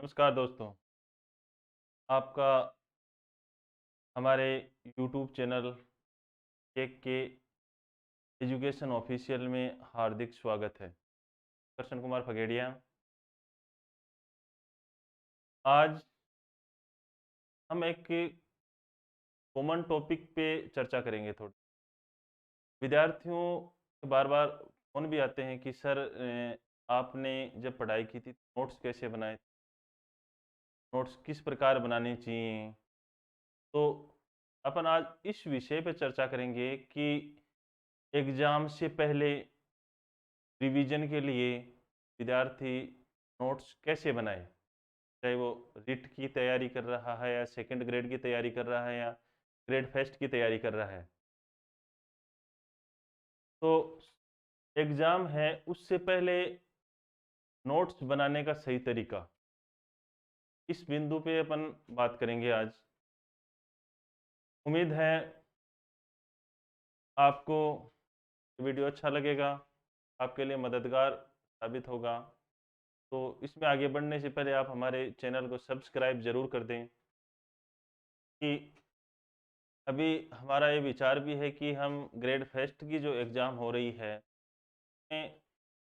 नमस्कार दोस्तों। आपका हमारे यूट्यूब चैनल टेक के एजुकेशन ऑफिशियल में हार्दिक स्वागत है। कृष्ण कुमार फगेड़िया। आज हम एक कॉमन टॉपिक पे चर्चा करेंगे थोड़ी। विद्यार्थियों के बार बार फ़ोन भी आते हैं कि सर आपने जब पढ़ाई की थी नोट्स कैसे बनाए, नोट्स किस प्रकार बनाने चाहिए। तो अपन आज इस विषय पे चर्चा करेंगे कि एग्ज़ाम से पहले रिवीजन के लिए विद्यार्थी नोट्स कैसे बनाए, चाहे वो रिट की तैयारी कर रहा है या सेकंड ग्रेड की तैयारी कर रहा है या ग्रेड फेस्ट की तैयारी कर रहा है। तो एग्ज़ाम है उससे पहले नोट्स बनाने का सही तरीका, इस बिंदु पे अपन बात करेंगे आज। उम्मीद है आपको वीडियो अच्छा लगेगा, आपके लिए मददगार साबित होगा। तो इसमें आगे बढ़ने से पहले आप हमारे चैनल को सब्सक्राइब ज़रूर कर दें कि अभी हमारा ये विचार भी है कि हम ग्रेड फेस्ट की जो एग्ज़ाम हो रही है, में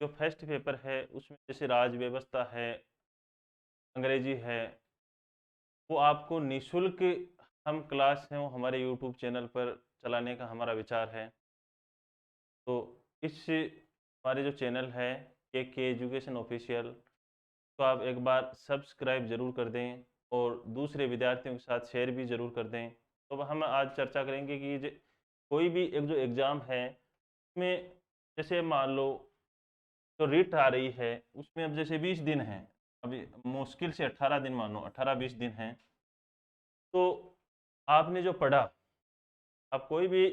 जो फेस्ट पेपर है उसमें जैसे राज व्यवस्था है, अंग्रेजी है, वो आपको निःशुल्क हम क्लास हैं वो हमारे यूट्यूब चैनल पर चलाने का हमारा विचार है। तो इस हमारे जो चैनल है के एजुकेशन ऑफिशियल, तो आप एक बार सब्सक्राइब ज़रूर कर दें और दूसरे विद्यार्थियों के साथ शेयर भी ज़रूर कर दें। तो हम आज चर्चा करेंगे कि कोई भी एक जो एग्ज़ाम है उसमें जैसे मान लो तो रीट आ रही है, उसमें अब जैसे 20 दिन हैं, अभी मुश्किल से 18 दिन मानो 18-20 दिन हैं। तो आपने जो पढ़ा, आप कोई भी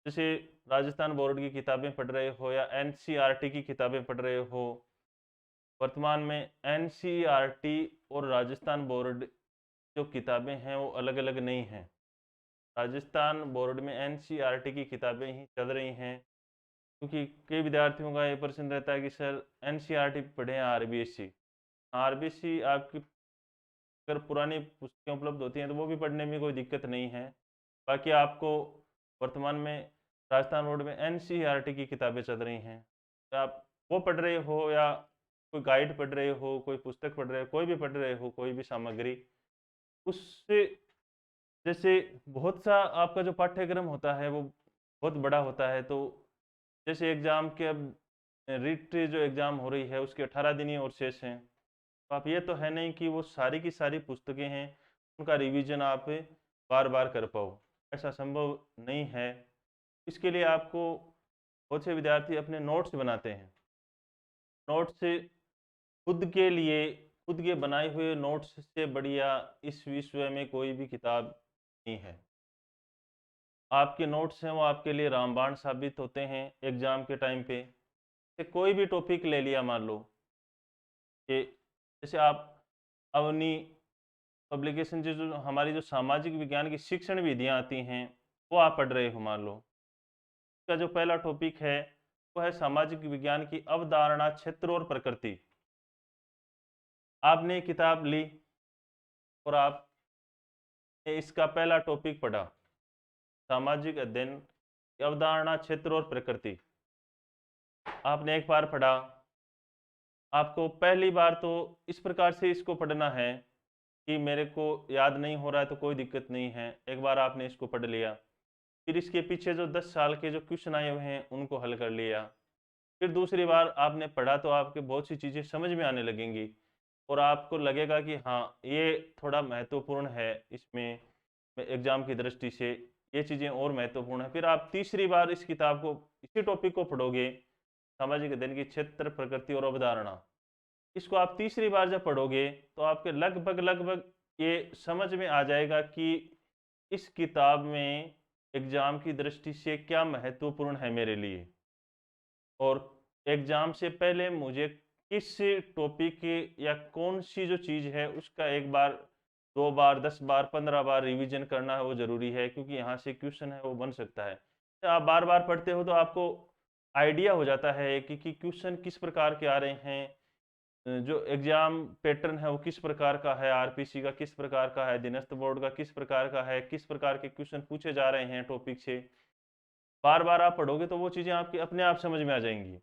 जैसे राजस्थान बोर्ड की किताबें पढ़ रहे हो या एनसीईआरटी की किताबें पढ़ रहे हो, वर्तमान में एनसीईआरटी और राजस्थान बोर्ड जो किताबें हैं वो अलग अलग नहीं हैं। राजस्थान बोर्ड में एनसीईआरटी की किताबें ही चल रही हैं, क्योंकि कई विद्यार्थियों का ये प्रश्न रहता है कि सर एनसीईआरटी पढ़ें या आरबीएससी। आरबीएससी आपकी अगर पुरानी पुस्तकें उपलब्ध होती हैं तो वो भी पढ़ने में कोई दिक्कत नहीं है। बाकी आपको वर्तमान में राजस्थान बोर्ड में एनसीईआरटी की किताबें चल रही हैं, तो आप वो पढ़ रहे हो या कोई गाइड पढ़ रहे हो, कोई पुस्तक पढ़ रहे हो, कोई भी पढ़ रहे हो, कोई भी सामग्री, उससे जैसे बहुत सा आपका जो पाठ्यक्रम होता है वो बहुत बड़ा होता है। तो जैसे एग्ज़ाम के अब रीट जो एग्ज़ाम हो रही है उसके 18 दिन ही और शेष हैं। तो आप ये तो है नहीं कि वो सारी की सारी पुस्तकें हैं, उनका रिवीजन आप बार-बार कर पाओ, ऐसा संभव नहीं है। इसके लिए आपको बहुत से विद्यार्थी अपने नोट्स बनाते हैं। नोट्स खुद के लिए, खुद के बनाए हुए नोट्स से बढ़िया इस विश्व में कोई भी किताब नहीं है। आपके नोट्स हैं वो आपके लिए रामबाण साबित होते हैं एग्ज़ाम के टाइम पे। कोई भी टॉपिक ले लिया मान लो कि जैसे आप अवनी पब्लिकेशन जो हमारी जो सामाजिक विज्ञान की शिक्षण विधियाँ आती हैं, वो आप पढ़ रहे हो मान लो। इसका जो पहला टॉपिक है, वो है सामाजिक विज्ञान की अवधारणा, क्षेत्र और प्रकृति। आपने ये किताब ली और आपने इसका पहला टॉपिक पढ़ा, सामाजिक अध्ययन की अवधारणा, क्षेत्र और प्रकृति। आपने एक बार पढ़ा, आपको पहली बार तो इस प्रकार से इसको पढ़ना है कि मेरे को याद नहीं हो रहा है तो कोई दिक्कत नहीं है, एक बार आपने इसको पढ़ लिया। फिर इसके पीछे जो 10 साल के जो क्वेश्चन आए हुए हैं उनको हल कर लिया। फिर दूसरी बार आपने पढ़ा तो आपके बहुत सी चीज़ें समझ में आने लगेंगी और आपको लगेगा कि हाँ, ये थोड़ा महत्वपूर्ण है, इसमें एग्ज़ाम की दृष्टि से ये चीज़ें और महत्वपूर्ण है। फिर आप तीसरी बार इस किताब को, इसी टॉपिक को पढ़ोगे, सामाजिक अध्ययन की क्षेत्र, प्रकृति और अवधारणा। इसको आप तीसरी बार जब पढ़ोगे तो आपके लगभग ये समझ में आ जाएगा कि इस किताब में एग्ज़ाम की दृष्टि से क्या महत्वपूर्ण है मेरे लिए, और एग्ज़ाम से पहले मुझे किस टॉपिक या कौन-सी जो चीज़ है उसका 1 बार, 2 बार, 10 बार, 15 बार रिवीजन करना है वो ज़रूरी है, क्योंकि यहाँ से क्वेश्चन है वो बन सकता है। तो आप बार-बार पढ़ते हो तो आपको आइडिया हो जाता है कि क्वेश्चन किस प्रकार के आ रहे हैं, जो एग्ज़ाम पैटर्न है वो किस प्रकार का है, आरपीसी का किस प्रकार का है, अधीनस्थ बोर्ड का किस प्रकार का है, किस प्रकार के क्वेश्चन पूछे जा रहे हैं टॉपिक से। बार-बार आप पढ़ोगे तो वो चीज़ें आपकी अपने आप समझ में आ जाएँगी।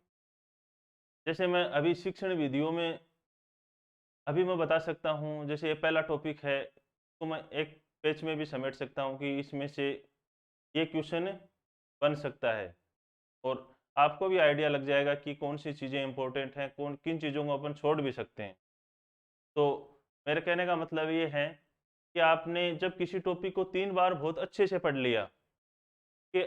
जैसे मैं अभी शिक्षण विधियों में अभी मैं बता सकता हूँ, जैसे ये पहला टॉपिक है, तो मैं एक पेज में भी समेट सकता हूँ कि इसमें से ये क्वेश्चन बन सकता है और आपको भी आइडिया लग जाएगा कि कौन-सी चीज़ें इम्पोर्टेंट हैं, कौन किन चीज़ों को अपन छोड़ भी सकते हैं। तो मेरे कहने का मतलब ये है कि आपने जब किसी टॉपिक को 3 बार बहुत अच्छे से पढ़ लिया, कि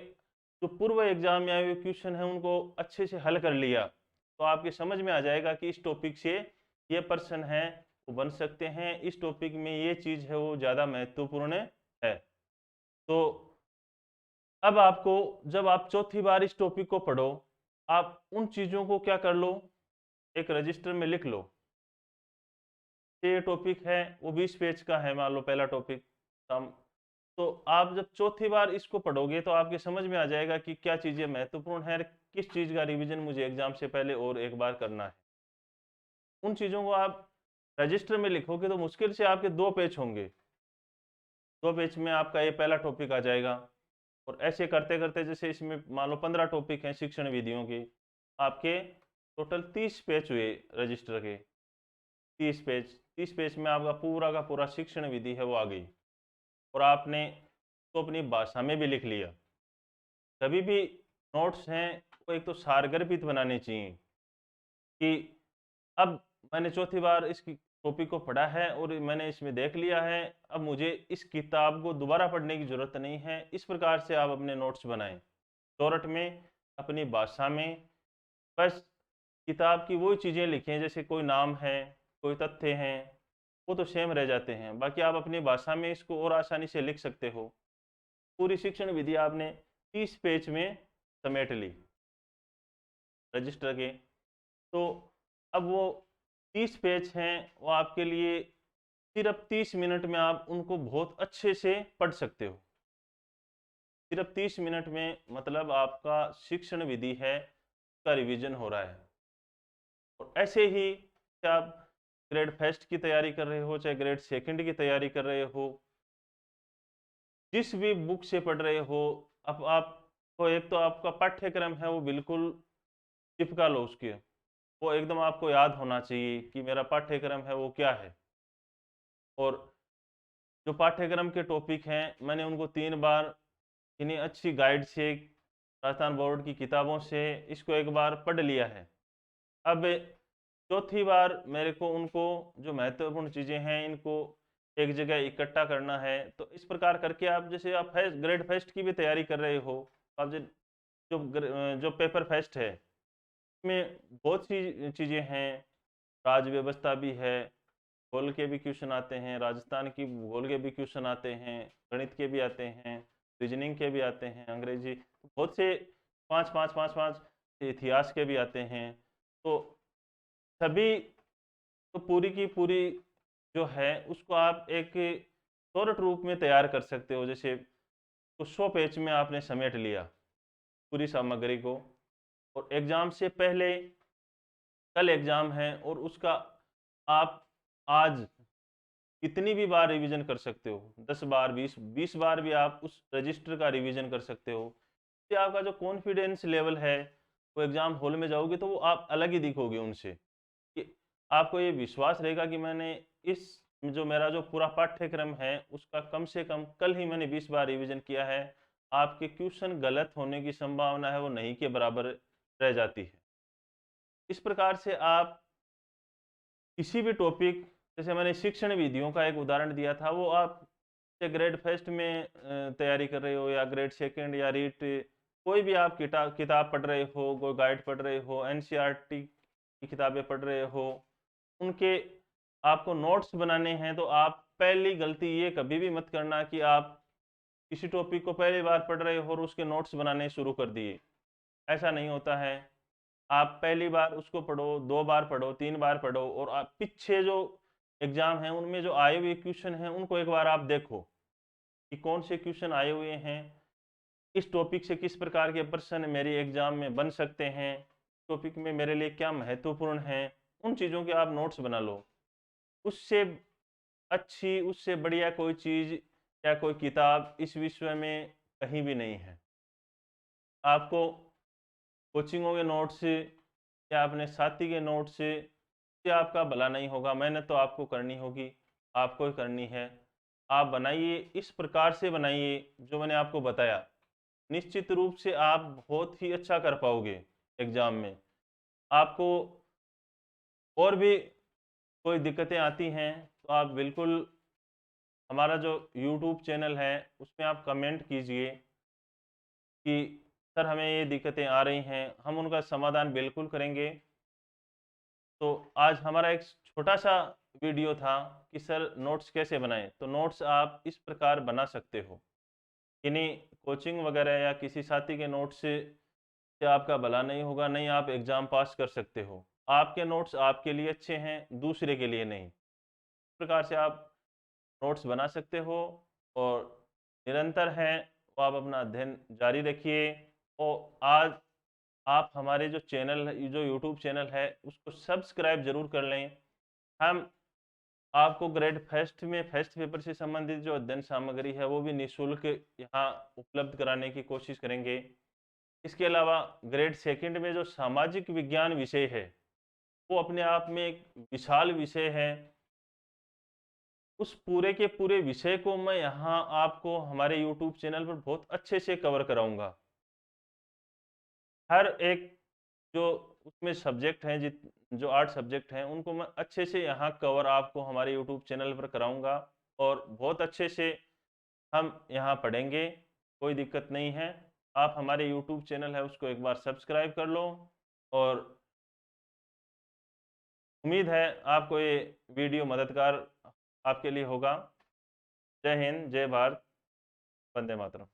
जो पूर्व एग्ज़ाम में आए हुए क्वेश्चन हैं उनको अच्छे से हल कर लिया, तो आपके समझ में आ जाएगा कि इस टॉपिक से ये प्रश्न हैं वो बन सकते हैं, इस टॉपिक में ये चीज़ है वो ज़्यादा महत्वपूर्ण है। तो अब आपको जब आप चौथी बार इस टॉपिक को पढ़ो, आप उन चीज़ों को क्या कर लो, एक रजिस्टर में लिख लो। ये टॉपिक है वो 20 पेज का है, मान लो पहला टॉपिक सम। तो आप जब चौथी बार इसको पढ़ोगे तो आपके समझ में आ जाएगा कि क्या चीज़ें महत्वपूर्ण है, किस चीज़ का रिवीजन मुझे एग्जाम से पहले और एक बार करना है। उन चीज़ों को आप रजिस्टर में लिखोगे तो मुश्किल से आपके 2 पेज होंगे। 2 पेज में आपका ये पहला टॉपिक आ जाएगा और ऐसे करते-करते जैसे इसमें मान लो 15 टॉपिक हैं शिक्षण विधियों के, आपके टोटल 30 पेज हुए रजिस्टर के। 30 पेज में आपका पूरा का पूरा शिक्षण विधि है वो आ गई और आपने तो अपनी भाषा में भी लिख लिया। कभी भी नोट्स हैं वो एक तो सारगर्भित बनाने चाहिए कि अब मैंने चौथी बार इस टॉपिक को पढ़ा है और मैंने इसमें देख लिया है, अब मुझे इस किताब को दोबारा पढ़ने की ज़रूरत नहीं है। इस प्रकार से आप अपने नोट्स बनाएं, शॉर्ट में, अपनी भाषा में। बस किताब की वही चीज़ें लिखें, जैसे कोई नाम है, कोई तथ्य हैं, वो तो सेम रह जाते हैं, बाकी आप अपनी भाषा में इसको और आसानी से लिख सकते हो। पूरी शिक्षण विधि आपने 30 पेज में समेट ली रजिस्टर के। तो अब वो 30 पेज हैं वो आपके लिए सिर्फ 30 मिनट में आप उनको बहुत अच्छे से पढ़ सकते हो। सिर्फ 30 मिनट में मतलब आपका शिक्षण विधि है उसका रिवीजन हो रहा है। और ऐसे ही चाहे आप ग्रेड फर्स्ट की तैयारी कर रहे हो, चाहे ग्रेड सेकंड की तैयारी कर रहे हो, जिस भी बुक से पढ़ रहे हो, अब आपको एक तो आपका पाठ्यक्रम है वो बिल्कुल चिपका लो उसके। वो एकदम आपको याद होना चाहिए कि मेरा पाठ्यक्रम है वो क्या है। और जो पाठ्यक्रम के टॉपिक हैं मैंने उनको 3 बार इन्हीं अच्छी गाइड से, राजस्थान बोर्ड की किताबों से इसको एक बार पढ़ लिया है। अब चौथी बार मेरे को उनको जो महत्वपूर्ण चीज़ें हैं इनको एक जगह इकट्ठा करना है। तो इस प्रकार करके आप जैसे आप फर्स्ट ग्रेड फर्स्ट की भी तैयारी कर रहे हो, आप जो पेपर फर्स्ट है इसमें बहुत सी चीज़ें हैं, राज व्यवस्था भी है, भूगोल के भी क्वेश्चन आते हैं, राजस्थान की भूगोल के भी क्वेश्चन आते हैं, गणित के भी आते हैं, रीजनिंग के भी आते हैं, अंग्रेजी बहुत से 5 इतिहास के भी आते हैं। तो सभी तो पूरी की पूरी जो है उसको आप एक शॉर्ट रूप में तैयार कर सकते हो। जैसे तो 100 पेज में आपने समेट लिया पूरी सामग्री को और एग्ज़ाम से पहले कल एग्ज़ाम है और उसका आप आज कितनी भी बार रिवीजन कर सकते हो, 10 बार, 20 बार भी आप उस रजिस्टर का रिवीजन कर सकते हो। इससे आपका जो कॉन्फिडेंस लेवल है, वो एग्ज़ाम हॉल में जाओगे तो वो आप अलग ही दिखोगे उनसे, कि आपको ये विश्वास रहेगा कि मैंने इस जो मेरा जो पूरा पाठ्यक्रम है, उसका कम से कम कल ही मैंने 20 बार रिवीजन किया है। आपके क्वेश्चन गलत होने की संभावना है वो नहीं के बराबर रह जाती है। इस प्रकार से आप किसी भी टॉपिक, जैसे मैंने शिक्षण विधियों का एक उदाहरण दिया था, वो आप चाहे ग्रेड फर्स्ट में तैयारी कर रहे हो या ग्रेड सेकंड या रीट, कोई भी आप किताब पढ़ रहे हो, कोई गाइड पढ़ रहे हो, एनसीईआरटी की किताबें पढ़ रहे हो, उनके आपको नोट्स बनाने हैं तो आप पहली गलती ये कभी भी मत करना कि आप किसी टॉपिक को पहली बार पढ़ रहे हो और उसके नोट्स बनाने शुरू कर दिए। ऐसा नहीं होता है। आप पहली बार उसको पढ़ो, 2 बार पढ़ो, 3 बार पढ़ो और आप पीछे जो एग्ज़ाम हैं उनमें जो आए हुए क्वेश्चन हैं उनको एक बार आप देखो कि कौन से क्वेश्चन आए हुए हैं, इस टॉपिक से किस प्रकार के प्रश्न मेरे एग्ज़ाम में बन सकते हैं, टॉपिक में मेरे लिए क्या महत्वपूर्ण है, उन चीज़ों के आप नोट्स बना लो। उससे अच्छी, उससे बढ़िया कोई चीज़ या कोई किताब इस विश्व में कहीं भी नहीं है। आपको कोचिंगों के नोट से या अपने साथी के नोट से आपका भला नहीं होगा। मेहनत तो आपको करनी होगी, आपको ही करनी है। आप बनाइए, इस प्रकार से बनाइए जो मैंने आपको बताया। निश्चित रूप से आप बहुत ही अच्छा कर पाओगे एग्ज़ाम में। आपको और भी कोई दिक्कतें आती हैं तो आप बिल्कुल हमारा जो यूट्यूब चैनल है उसमें आप कमेंट कीजिए कि सर हमें ये दिक्कतें आ रही हैं, हम उनका समाधान बिल्कुल करेंगे। तो आज हमारा एक छोटा-सा वीडियो था कि सर नोट्स कैसे बनाएँ? तो नोट्स आप इस प्रकार बना सकते हो। किन्हीं कोचिंग वगैरह या किसी साथी के नोट्स से आपका भला नहीं होगा, नहीं आप एग्ज़ाम पास कर सकते हो। आपके नोट्स आपके लिए अच्छे हैं, दूसरे के लिए नहीं। इस प्रकार से आप नोट्स बना सकते हो और निरंतर हैं तो आप अपना अध्ययन जारी रखिए। और आज आप हमारे जो चैनल है, जो यूट्यूब चैनल है उसको सब्सक्राइब ज़रूर कर लें। हम आपको ग्रेड फर्स्ट में फर्स्ट पेपर से संबंधित जो अध्ययन सामग्री है वो भी निःशुल्क यहाँ उपलब्ध कराने की कोशिश करेंगे। इसके अलावा ग्रेड सेकंड में जो सामाजिक विज्ञान विषय है वो अपने आप में एक विशाल विषय है। उस पूरे के पूरे विषय को मैं यहाँ आपको हमारे यूट्यूब चैनल पर बहुत अच्छे से कवर कराऊंगा। हर एक जो उसमें सब्जेक्ट हैं, जित जो 8 सब्जेक्ट हैं उनको मैं अच्छे से यहाँ कवर आपको हमारे यूट्यूब चैनल पर कराऊंगा और बहुत अच्छे से हम यहाँ पढ़ेंगे। कोई दिक्कत नहीं है। आप हमारे यूट्यूब चैनल है उसको एक बार सब्सक्राइब कर लो और उम्मीद है आपको ये वीडियो मददगार आपके लिए होगा। जय हिंद, जय भारत, वंदे मातरम।